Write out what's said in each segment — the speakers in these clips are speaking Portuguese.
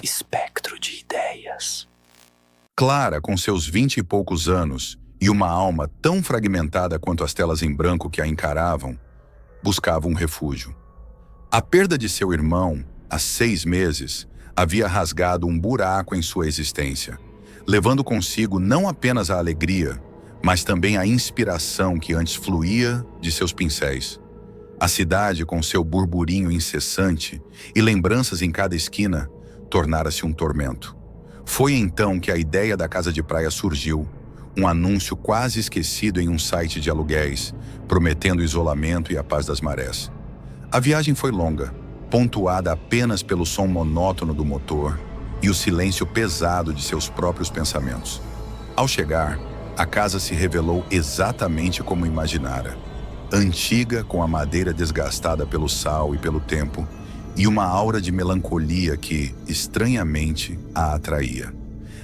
espectro de ideias. Clara, com seus 20 e poucos anos e uma alma tão fragmentada quanto as telas em branco que a encaravam, buscava um refúgio. A perda de seu irmão, há 6 meses, havia rasgado um buraco em sua existência, levando consigo não apenas a alegria, mas também a inspiração que antes fluía de seus pincéis. A cidade, com seu burburinho incessante e lembranças em cada esquina, tornara-se um tormento. Foi então que a ideia da casa de praia surgiu, um anúncio quase esquecido em um site de aluguéis, prometendo o isolamento e a paz das marés. A viagem foi longa, pontuada apenas pelo som monótono do motor e o silêncio pesado de seus próprios pensamentos. Ao chegar, a casa se revelou exatamente como imaginara. Antiga, com a madeira desgastada pelo sal e pelo tempo, e uma aura de melancolia que, estranhamente, a atraía.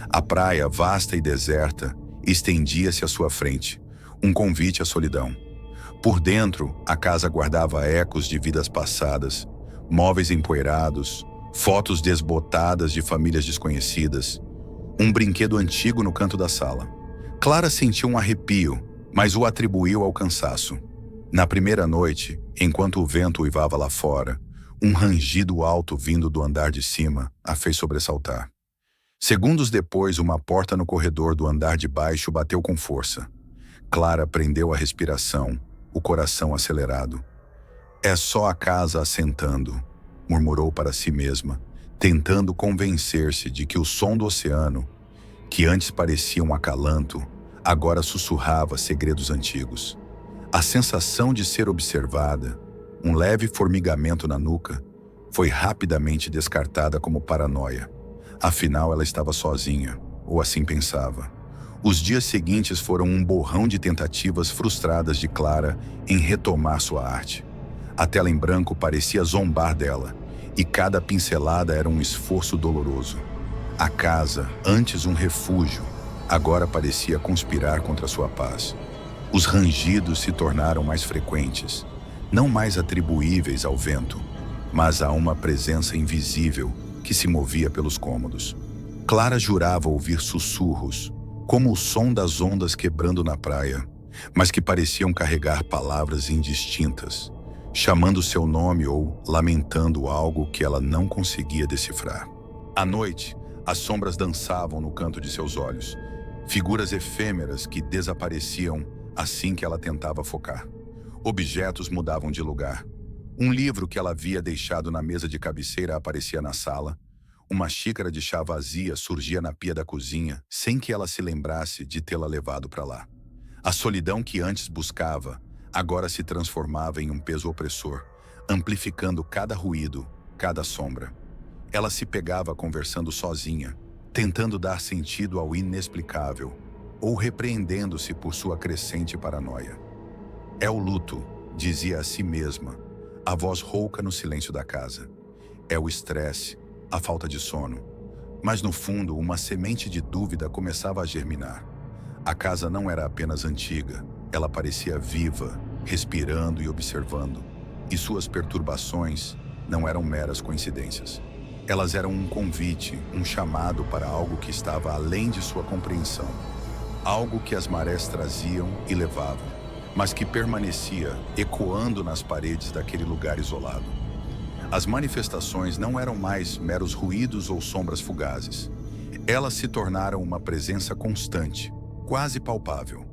A praia, vasta e deserta, estendia-se à sua frente, um convite à solidão. Por dentro, a casa guardava ecos de vidas passadas, móveis empoeirados, fotos desbotadas de famílias desconhecidas, um brinquedo antigo no canto da sala. Clara sentiu um arrepio, mas o atribuiu ao cansaço. Na primeira noite, enquanto o vento uivava lá fora, um rangido alto vindo do andar de cima a fez sobressaltar. Segundos depois, uma porta no corredor do andar de baixo bateu com força. Clara prendeu a respiração, o coração acelerado. É só a casa assentando, murmurou para si mesma, tentando convencer-se de que o som do oceano, que antes parecia um acalanto, agora sussurrava segredos antigos. A sensação de ser observada, um leve formigamento na nuca, foi rapidamente descartada como paranoia. Afinal, ela estava sozinha, ou assim pensava. Os dias seguintes foram um borrão de tentativas frustradas de Clara em retomar sua arte. A tela em branco parecia zombar dela, e cada pincelada era um esforço doloroso. A casa, antes um refúgio, agora parecia conspirar contra sua paz. Os rangidos se tornaram mais frequentes, não mais atribuíveis ao vento, mas a uma presença invisível que se movia pelos cômodos. Clara jurava ouvir sussurros, como o som das ondas quebrando na praia, mas que pareciam carregar palavras indistintas, chamando seu nome ou lamentando algo que ela não conseguia decifrar. À noite, as sombras dançavam no canto de seus olhos, figuras efêmeras que desapareciam assim que ela tentava focar. Objetos mudavam de lugar. Um livro que ela havia deixado na mesa de cabeceira aparecia na sala. Uma xícara de chá vazia surgia na pia da cozinha, sem que ela se lembrasse de tê-la levado para lá. A solidão que antes buscava, agora se transformava em um peso opressor, amplificando cada ruído, cada sombra. Ela se pegava conversando sozinha, tentando dar sentido ao inexplicável, ou repreendendo-se por sua crescente paranoia. É o luto, dizia a si mesma, a voz rouca no silêncio da casa. É o estresse, a falta de sono. Mas no fundo, uma semente de dúvida começava a germinar. A casa não era apenas antiga, ela parecia viva, respirando e observando. E suas perturbações não eram meras coincidências. Elas eram um convite, um chamado para algo que estava além de sua compreensão. Algo que as marés traziam e levavam, mas que permanecia ecoando nas paredes daquele lugar isolado. As manifestações não eram mais meros ruídos ou sombras fugazes. Elas se tornaram uma presença constante, quase palpável.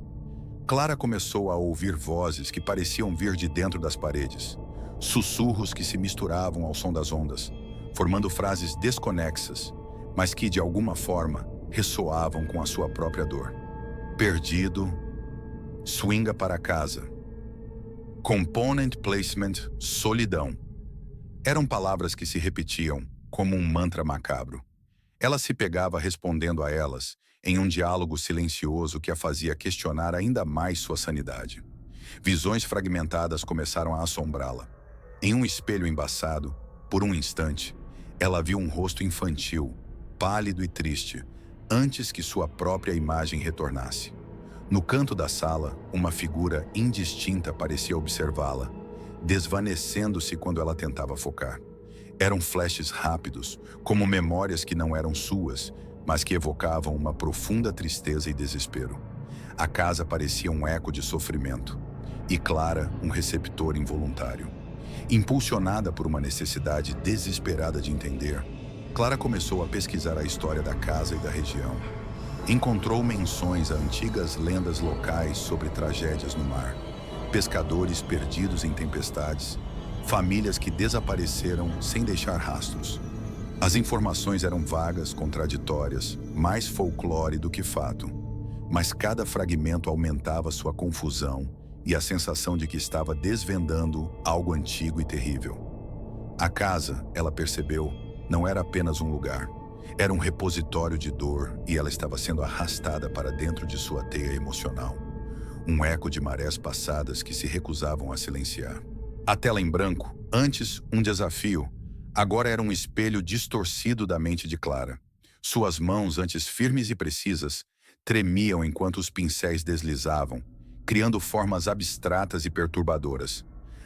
Clara começou a ouvir vozes que pareciam vir de dentro das paredes, sussurros que se misturavam ao som das ondas, formando frases desconexas, mas que, de alguma forma, ressoavam com a sua própria dor. Perdido, swinga para casa. Component placement, solidão. Eram palavras que se repetiam, como um mantra macabro. Ela se pegava respondendo a elas, em um diálogo silencioso que a fazia questionar ainda mais sua sanidade. Visões fragmentadas começaram a assombrá-la. Em um espelho embaçado, por um instante, ela viu um rosto infantil, pálido e triste, antes que sua própria imagem retornasse. No canto da sala, uma figura indistinta parecia observá-la, desvanecendo-se quando ela tentava focar. Eram flashes rápidos, como memórias que não eram suas, mas que evocavam uma profunda tristeza e desespero. A casa parecia um eco de sofrimento, e Clara um receptor involuntário. Impulsionada por uma necessidade desesperada de entender, Clara começou a pesquisar a história da casa e da região. Encontrou menções a antigas lendas locais sobre tragédias no mar, pescadores perdidos em tempestades, famílias que desapareceram sem deixar rastros. As informações eram vagas, contraditórias, mais folclore do que fato, mas cada fragmento aumentava sua confusão e a sensação de que estava desvendando algo antigo e terrível. A casa, ela percebeu, não era apenas um lugar. Era um repositório de dor e ela estava sendo arrastada para dentro de sua teia emocional. Um eco de marés passadas que se recusavam a silenciar. A tela em branco, antes um desafio, agora era um espelho distorcido da mente de Clara. Suas mãos, antes firmes e precisas, tremiam enquanto os pincéis deslizavam, criando formas abstratas e perturbadoras.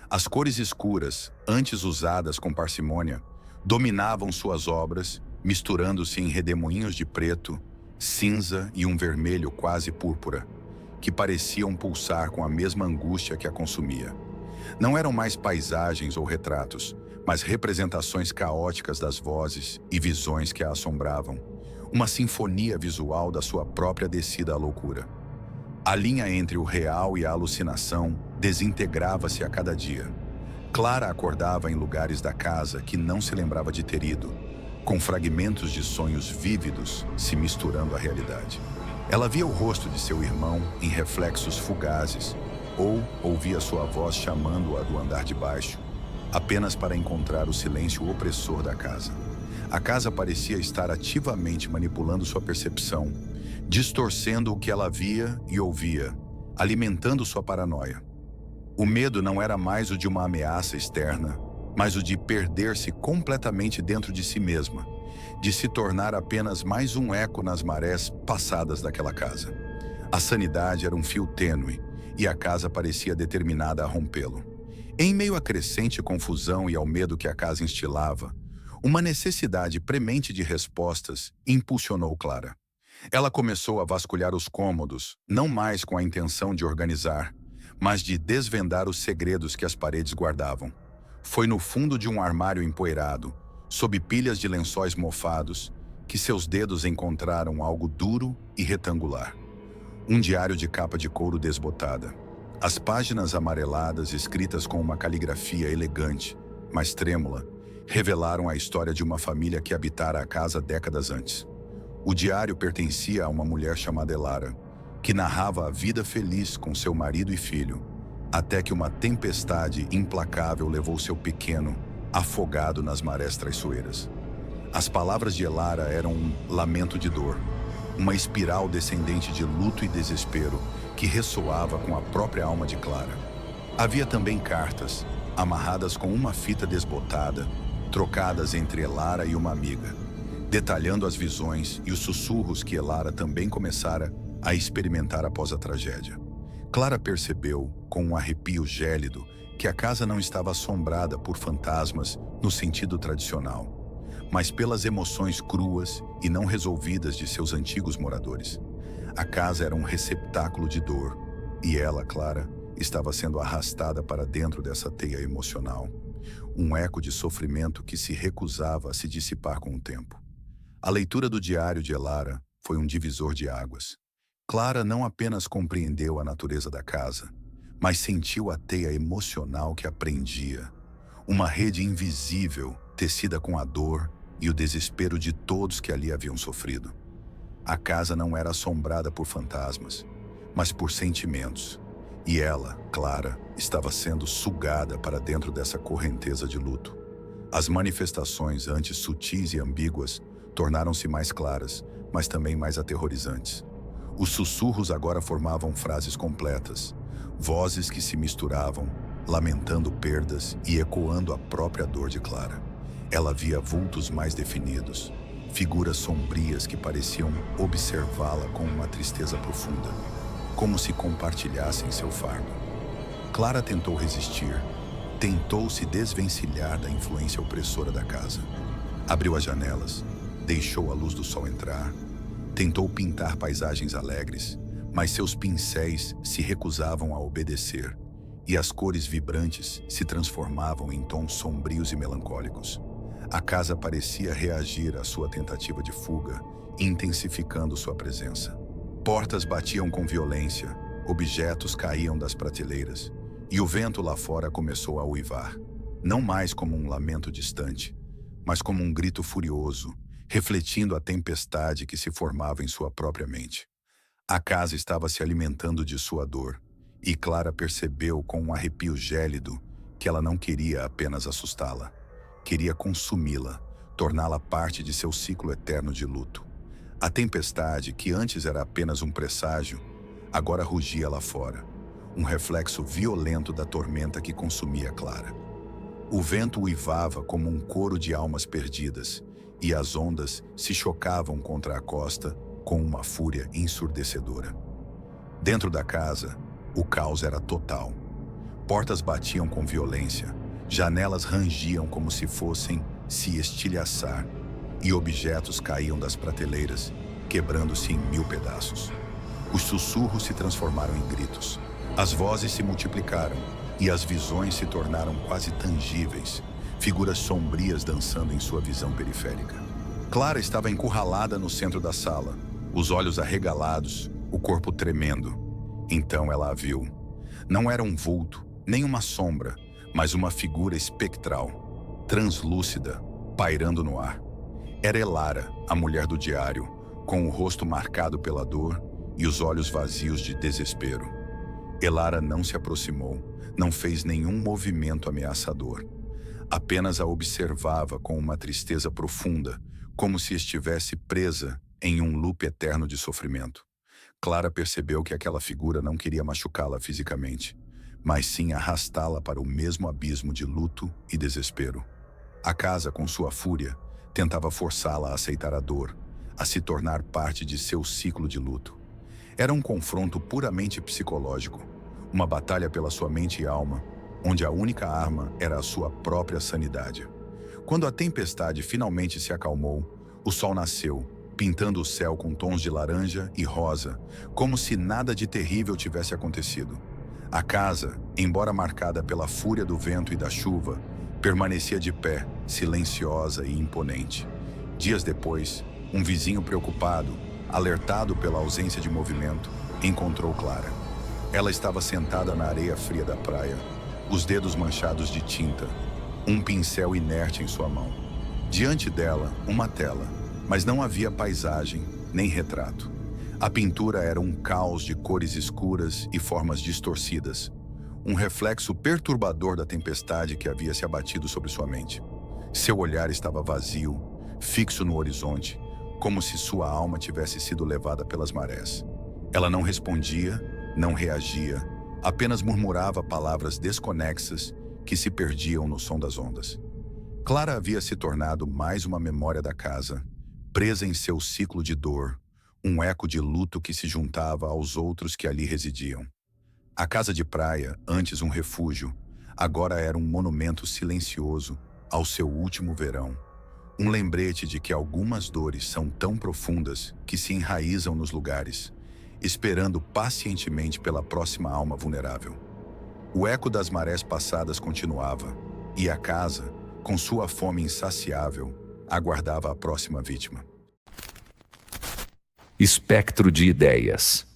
As cores escuras, antes usadas com parcimônia, dominavam suas obras, misturando-se em redemoinhos de preto, cinza e um vermelho quase púrpura, que pareciam pulsar com a mesma angústia que a consumia. Não eram mais paisagens ou retratos, mas representações caóticas das vozes e visões que a assombravam, uma sinfonia visual da sua própria descida à loucura. A linha entre o real e a alucinação desintegrava-se a cada dia. Clara acordava em lugares da casa que não se lembrava de ter ido, com fragmentos de sonhos vívidos se misturando à realidade. Ela via o rosto de seu irmão em reflexos fugazes, ou ouvia sua voz chamando-a do andar de baixo, apenas para encontrar o silêncio opressor da casa. A casa parecia estar ativamente manipulando sua percepção, distorcendo o que ela via e ouvia, alimentando sua paranoia. O medo não era mais o de uma ameaça externa, mas o de perder-se completamente dentro de si mesma, de se tornar apenas mais um eco nas marés passadas daquela casa. A sanidade era um fio tênue, e a casa parecia determinada a rompê-lo. Em meio à crescente confusão e ao medo que a casa instilava, uma necessidade premente de respostas impulsionou Clara. Ela começou a vasculhar os cômodos, não mais com a intenção de organizar, mas de desvendar os segredos que as paredes guardavam. Foi no fundo de um armário empoeirado, sob pilhas de lençóis mofados, que seus dedos encontraram algo duro e retangular. Um diário de capa de couro desbotada. As páginas amareladas, escritas com uma caligrafia elegante, mas trêmula, revelaram a história de uma família que habitara a casa décadas antes. O diário pertencia a uma mulher chamada Elara, que narrava a vida feliz com seu marido e filho, até que uma tempestade implacável levou seu pequeno, afogado nas marés traiçoeiras. As palavras de Elara eram um lamento de dor, uma espiral descendente de luto e desespero que ressoava com a própria alma de Clara. Havia também cartas, amarradas com uma fita desbotada, trocadas entre Elara e uma amiga, detalhando as visões e os sussurros que Elara também começara a experimentar após a tragédia. Clara percebeu, com um arrepio gélido, que a casa não estava assombrada por fantasmas no sentido tradicional, mas pelas emoções cruas e não resolvidas de seus antigos moradores. A casa era um receptáculo de dor, e ela, Clara, estava sendo arrastada para dentro dessa teia emocional, um eco de sofrimento que se recusava a se dissipar com o tempo. A leitura do diário de Elara foi um divisor de águas. Clara não apenas compreendeu a natureza da casa, mas sentiu a teia emocional que a prendia, uma rede invisível tecida com a dor e o desespero de todos que ali haviam sofrido. A casa não era assombrada por fantasmas, mas por sentimentos, e ela, Clara, estava sendo sugada para dentro dessa correnteza de luto. As manifestações, antes sutis e ambíguas, tornaram-se mais claras, mas também mais aterrorizantes. Os sussurros agora formavam frases completas, vozes que se misturavam, lamentando perdas e ecoando a própria dor de Clara. Ela via vultos mais definidos, figuras sombrias que pareciam observá-la com uma tristeza profunda, como se compartilhassem seu fardo. Clara tentou resistir, tentou se desvencilhar da influência opressora da casa. Abriu as janelas, deixou a luz do sol entrar, tentou pintar paisagens alegres, mas seus pincéis se recusavam a obedecer, e as cores vibrantes se transformavam em tons sombrios e melancólicos. A casa parecia reagir à sua tentativa de fuga, intensificando sua presença. Portas batiam com violência, objetos caíam das prateleiras, e o vento lá fora começou a uivar, não mais como um lamento distante, mas como um grito furioso, refletindo a tempestade que se formava em sua própria mente. A casa estava se alimentando de sua dor, e Clara percebeu com um arrepio gélido que ela não queria apenas assustá-la. Queria consumi-la, torná-la parte de seu ciclo eterno de luto. A tempestade, que antes era apenas um presságio, agora rugia lá fora, um reflexo violento da tormenta que consumia Clara. O vento uivava como um coro de almas perdidas, e as ondas se chocavam contra a costa com uma fúria ensurdecedora. Dentro da casa, o caos era total. Portas batiam com violência, janelas rangiam como se fossem se estilhaçar, e objetos caíam das prateleiras, quebrando-se em 1000 pedaços. Os sussurros se transformaram em gritos. As vozes se multiplicaram, e as visões se tornaram quase tangíveis, figuras sombrias dançando em sua visão periférica. Clara estava encurralada no centro da sala, os olhos arregalados, o corpo tremendo. Então ela a viu. Não era um vulto, nem uma sombra, mas uma figura espectral, translúcida, pairando no ar. Era Elara, a mulher do diário, com o rosto marcado pela dor e os olhos vazios de desespero. Elara não se aproximou, não fez nenhum movimento ameaçador. Apenas a observava com uma tristeza profunda, como se estivesse presa em um loop eterno de sofrimento. Clara percebeu que aquela figura não queria machucá-la fisicamente, mas sim arrastá-la para o mesmo abismo de luto e desespero. A casa, com sua fúria, tentava forçá-la a aceitar a dor, a se tornar parte de seu ciclo de luto. Era um confronto puramente psicológico, uma batalha pela sua mente e alma, onde a única arma era a sua própria sanidade. Quando a tempestade finalmente se acalmou, o sol nasceu, pintando o céu com tons de laranja e rosa, como se nada de terrível tivesse acontecido. A casa, embora marcada pela fúria do vento e da chuva, permanecia de pé, silenciosa e imponente. Dias depois, um vizinho preocupado, alertado pela ausência de movimento, encontrou Clara. Ela estava sentada na areia fria da praia, os dedos manchados de tinta, um pincel inerte em sua mão. Diante dela, uma tela, mas não havia paisagem, nem retrato. A pintura era um caos de cores escuras e formas distorcidas, um reflexo perturbador da tempestade que havia se abatido sobre sua mente. Seu olhar estava vazio, fixo no horizonte, como se sua alma tivesse sido levada pelas marés. Ela não respondia, não reagia, apenas murmurava palavras desconexas que se perdiam no som das ondas. Clara havia se tornado mais uma memória da casa, presa em seu ciclo de dor, um eco de luto que se juntava aos outros que ali residiam. A casa de praia, antes um refúgio, agora era um monumento silencioso ao seu último verão. Um lembrete de que algumas dores são tão profundas que se enraizam nos lugares, esperando pacientemente pela próxima alma vulnerável. O eco das marés passadas continuava, e a casa, com sua fome insaciável, aguardava a próxima vítima. Espectro de ideias.